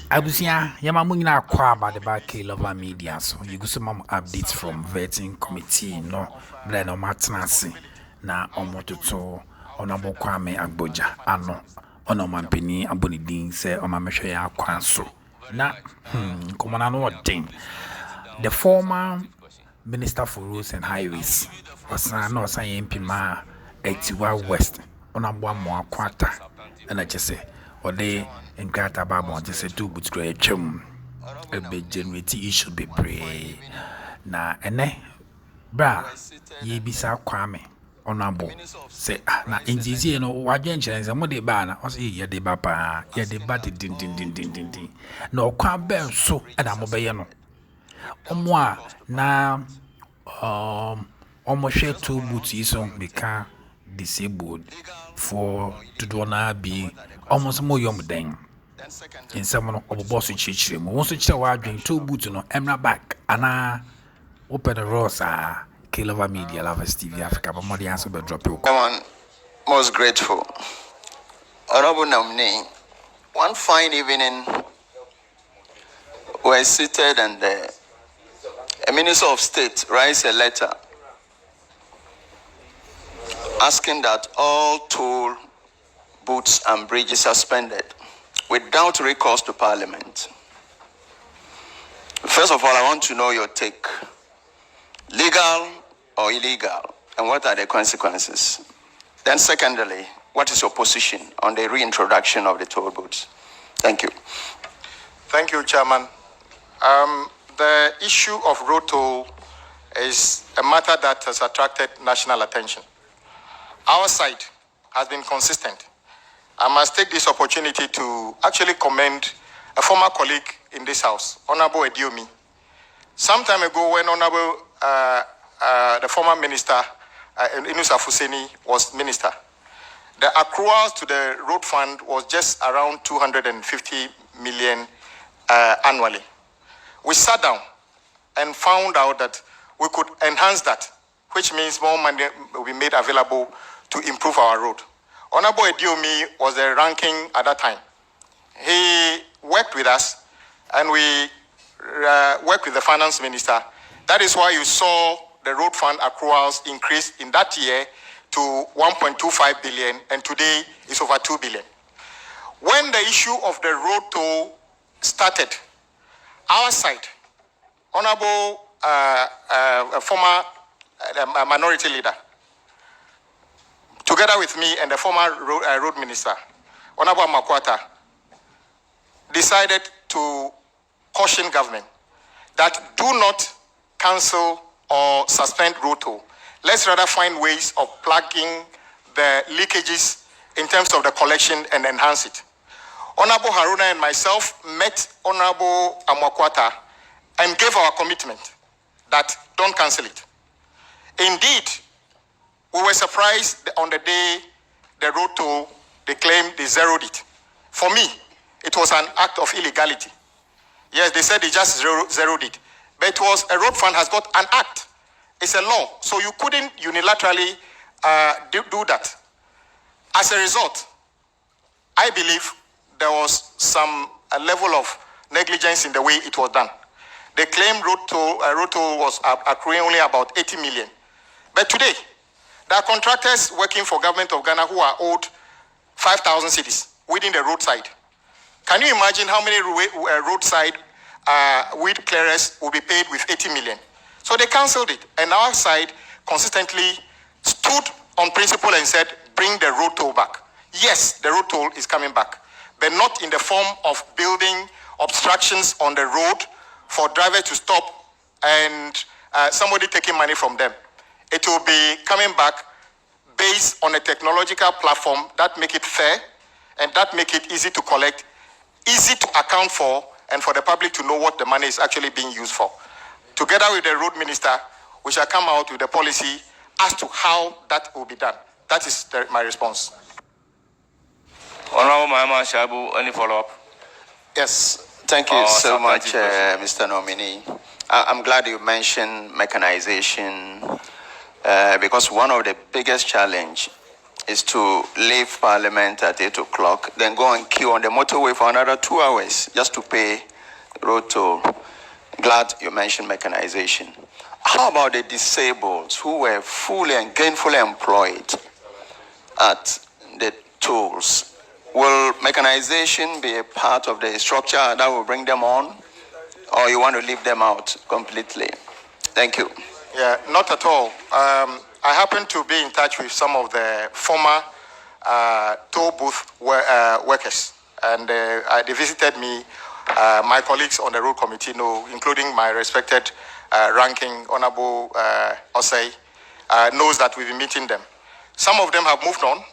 Abusia, Yamamuna Kwaba the back Lover Media, so you go some updates from vetting committee, no, Blend or Martinasi, na Omoto, Honorable Kwame Agboda, ano, Onoman Penny, Abonidin, say, Omamesha Kwanso. Na, Common thing. The former Minister for Roads and Highways was no saying Pima, Etiwa West, Onabwa Moakwata, and I just say, or they in Grata Babon just say two boots great chum. A bit generate issue be pray. Na ene bra ye bisa Kwame Onabo say na NDC no wajenche nse mo de ba na o say ye de ba pa ye de ba din no kwa ben so e na mo be ye no omo a na almost share two boots is on become disabled for to do not be almost more young than in someone of boss church. Once you drink two boots no emra back and open the rosa kill over media lovers TV Africa, but more the answer but drop you. I'm most grateful. Honorable nominee, one fine evening we're seated and a minister of state writes a letter asking that all toll booths and bridges suspended without recourse to parliament. First of all, I want to know your take. Legal or illegal, and what are the consequences? Then secondly, what is your position on the reintroduction of the toll booths? Thank you. Thank you, Chairman. The issue of Roadtoll is a matter that has attracted national attention. Our side has been consistent. I must take this opportunity to actually commend a former colleague in this house, Honorable Ediomi. Some time ago, when Honorable the former minister, Inusa Fuseni, was minister, the accruals to the road fund was just around 250 million annually. We sat down and found out that we could enhance that, which means more money will be made available to improve our road. Honorable Ediomi was the ranking at that time. He worked with us, and we worked with the finance minister. That is why you saw the road fund accruals increase in that year to 1.25 billion, and today it's over 2 billion. When the issue of the road toll started, our side, Honorable former minority leader, together with me and the former road minister, Honorable Amoako, decided to caution government that do not cancel or suspend Roadtoll. Let's rather find ways of plugging the leakages in terms of the collection and enhance it. Honorable Haruna and myself met Honorable Amoako and gave our commitment that don't cancel it. Indeed, we were surprised on the day the Roadtoll, they claimed they zeroed it. For me, it was an act of illegality. Yes, they said they just zeroed it. But it was a road fund has got an act. It's a law. So you couldn't unilaterally do that. As a result, I believe there was some level of negligence in the way it was done. They claimed Roadtoll was accruing only about 80 million. But today, there are contractors working for government of Ghana who are owed 5,000 cedis within the roadside. Can you imagine how many roadside weed clearers will be paid with 80 million? So they cancelled it. And our side consistently stood on principle and said, bring the road toll back. Yes, the road toll is coming back, but not in the form of building obstructions on the road for drivers to stop and somebody taking money from them. It will be coming back based on a technological platform that make it fair and that make it easy to collect, easy to account for, and for the public to know what the money is actually being used for. Together with the road minister, we shall come out with a policy as to how that will be done. That is my response. Honorable Mahama Shabu, any follow-up? Yes. Thank you so much, Mr. Nominee. I'm glad you mentioned mechanization because one of the biggest challenge is to leave Parliament at 8 o'clock, then go and queue on the motorway for another 2 hours just to pay road toll. Glad you mentioned mechanization. How about the disabled who were fully and gainfully employed at the tolls? Will mechanization be a part of the structure that will bring them on, or you want to leave them out completely? Thank you. Yeah, not at all. I happen to be in touch with some of the former toll booth workers, and they visited me. My colleagues on the road committee know, including my respected ranking Honorable Osei, knows that we've been meeting them. Some of them have moved on,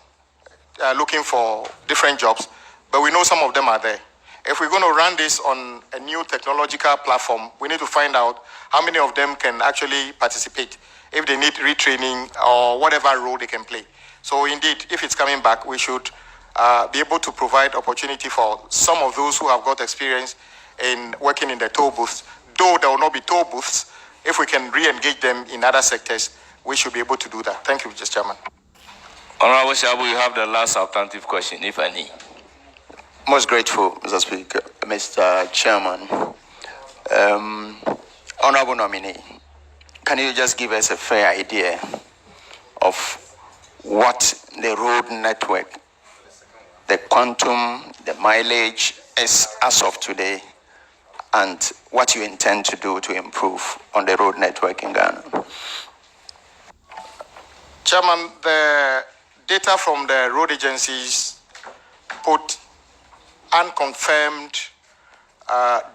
looking for different jobs, but we know some of them are there. If we're going to run this on a new technological platform, we need to find out how many of them can actually participate, if they need retraining or whatever role they can play. So indeed, if it's coming back, we should be able to provide opportunity for some of those who have got experience in working in the toll booths. Though there will not be toll booths, if we can re-engage them in other sectors, we should be able to do that. Thank you, Mr. Chairman. Honorable Shabu, you have the last substantive question, if any. Most grateful, Mr. Speaker. Mr. Chairman, Honorable Nominee, can you just give us a fair idea of what the road network, the quantum, the mileage is as of today, and what you intend to do to improve on the road network in Ghana? Chairman, the data from the road agencies put unconfirmed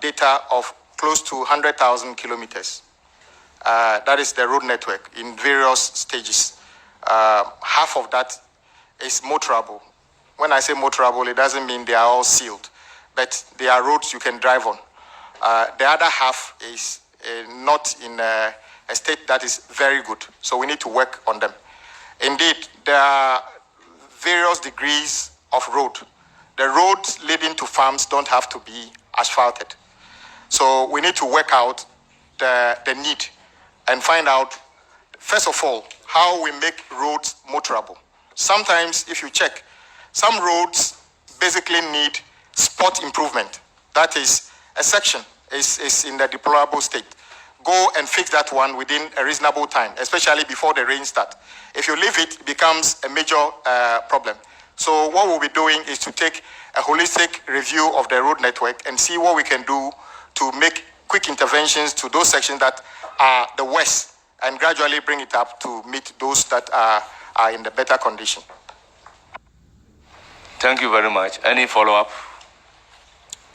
data of close to 100,000 kilometers. That is the road network in various stages. Half of that is motorable. When I say motorable, it doesn't mean they are all sealed, but they are roads you can drive on. The other half is not in a state that is very good, so we need to work on them. Indeed, there are various degrees of road. The roads leading to farms don't have to be asphalted. So we need to work out the need and find out, first of all, how we make roads motorable. Sometimes, if you check, some roads basically need spot improvement. That is, a section is in the deplorable state. Go and fix that one within a reasonable time, especially before the rain starts. If you leave it, it becomes a major problem. So what we'll be doing is to take a holistic review of the road network and see what we can do to make quick interventions to those sections that are the worst and gradually bring it up to meet those that are in the better condition. Thank you very much. Any follow-up?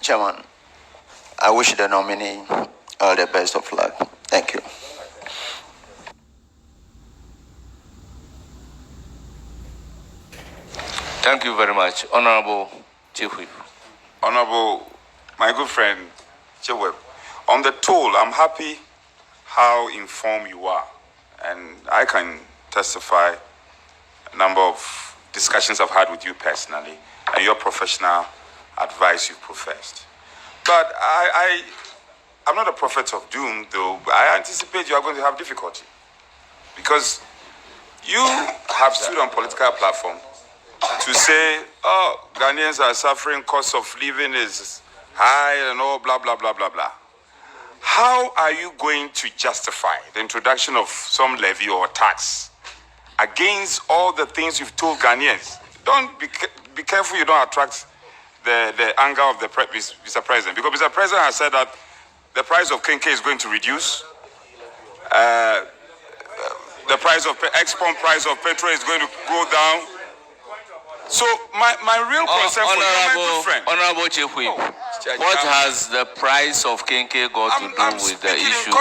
Chairman, I wish the nominee all the best of luck. Thank you. Thank you very much. Honorable Chief Whip. Honorable, my good friend, Chief Whip, on the toll, I'm happy how informed you are. And I can testify a number of discussions I've had with you personally and your professional advice you've professed. But I'm not a prophet of doom, though. I anticipate you are going to have difficulty because you have stood on political platform to say, oh, Ghanaians are suffering, cost of living is high and all, blah, blah, blah, blah, blah. How are you going to justify the introduction of some levy or tax against all the things you've told Ghanaians? Don't be careful you don't attract the anger of the Mr. President, because Mr. President has said that the price of Kenke is going to reduce. The price of export price of petrol is going to go down. So my real concern for you, my good friend. Honorable Chief Whip, what has the price of Kenke got to do with the issue?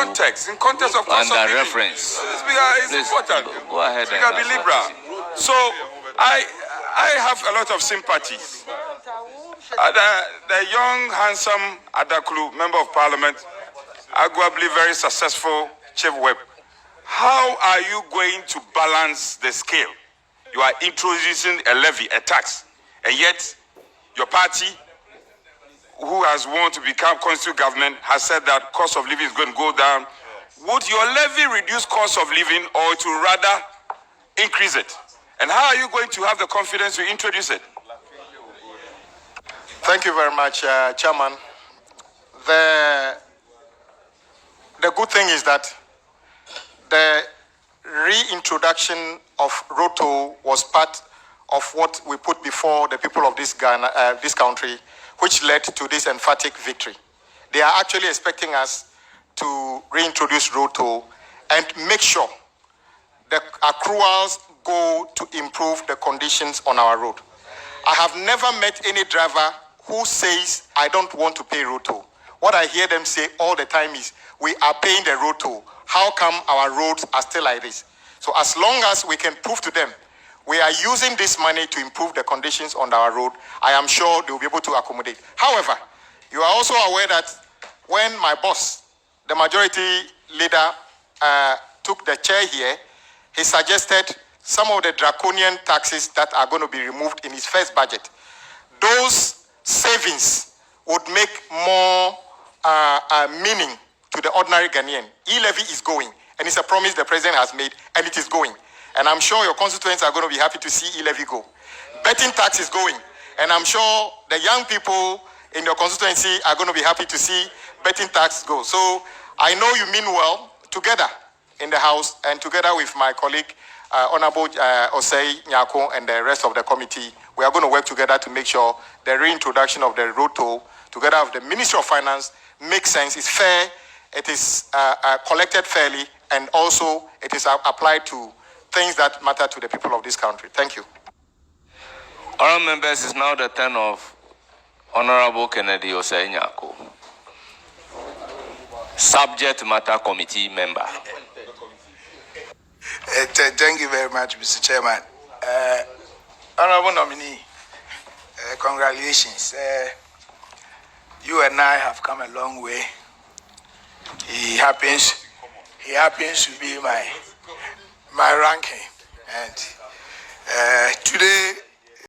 In context of cost of living. Reference. It's important. Go ahead. Speaker, be liberal. So I have a lot of sympathies. The young, handsome Attah member of parliament, arguably very successful Chief Whip. How are you going to balance the scale? You are introducing a levy, a tax, and yet your party, who has won to become constitutional government, has said that cost of living is going to go down. Would your levy reduce cost of living or to rather increase it? And how are you going to have the confidence to introduce it? Thank you very much, Chairman. The good thing is that the reintroduction of Roadtoll was part of what we put before the people of this country, which led to this emphatic victory. They are actually expecting us to reintroduce Roadtoll and make sure the accruals go to improve the conditions on our road. I have never met any driver who says, I don't want to pay Roadtoll. What I hear them say all the time is, we are paying the Roadtoll. How come our roads are still like this? So as long as we can prove to them we are using this money to improve the conditions on our road, I am sure they will be able to accommodate. However, you are also aware that when my boss, the majority leader, took the chair here, he suggested some of the draconian taxes that are going to be removed in his first budget. Those savings would make more meaning to the ordinary Ghanaian. E-levy is going, and it's a promise the president has made, and it is going. And I'm sure your constituents are going to be happy to see e-levy go. Betting tax is going, and I'm sure the young people in your constituency are going to be happy to see betting tax go. So I know you mean well together in the House, and together with my colleague, Honorable Osei Nyako, and the rest of the committee, we are going to work together to make sure the reintroduction of the Roadtoll, together with the Ministry of Finance, makes sense, is fair, it is collected fairly, and also it is applied to things that matter to the people of this country. Thank you. Honourable members, it's now the turn of Honourable Kennedy Osei Nyako, Subject Matter Committee member. Thank you very much, Mr. Chairman. Honourable nominee, congratulations. You and I have come a long way. He happens to be my ranking, and today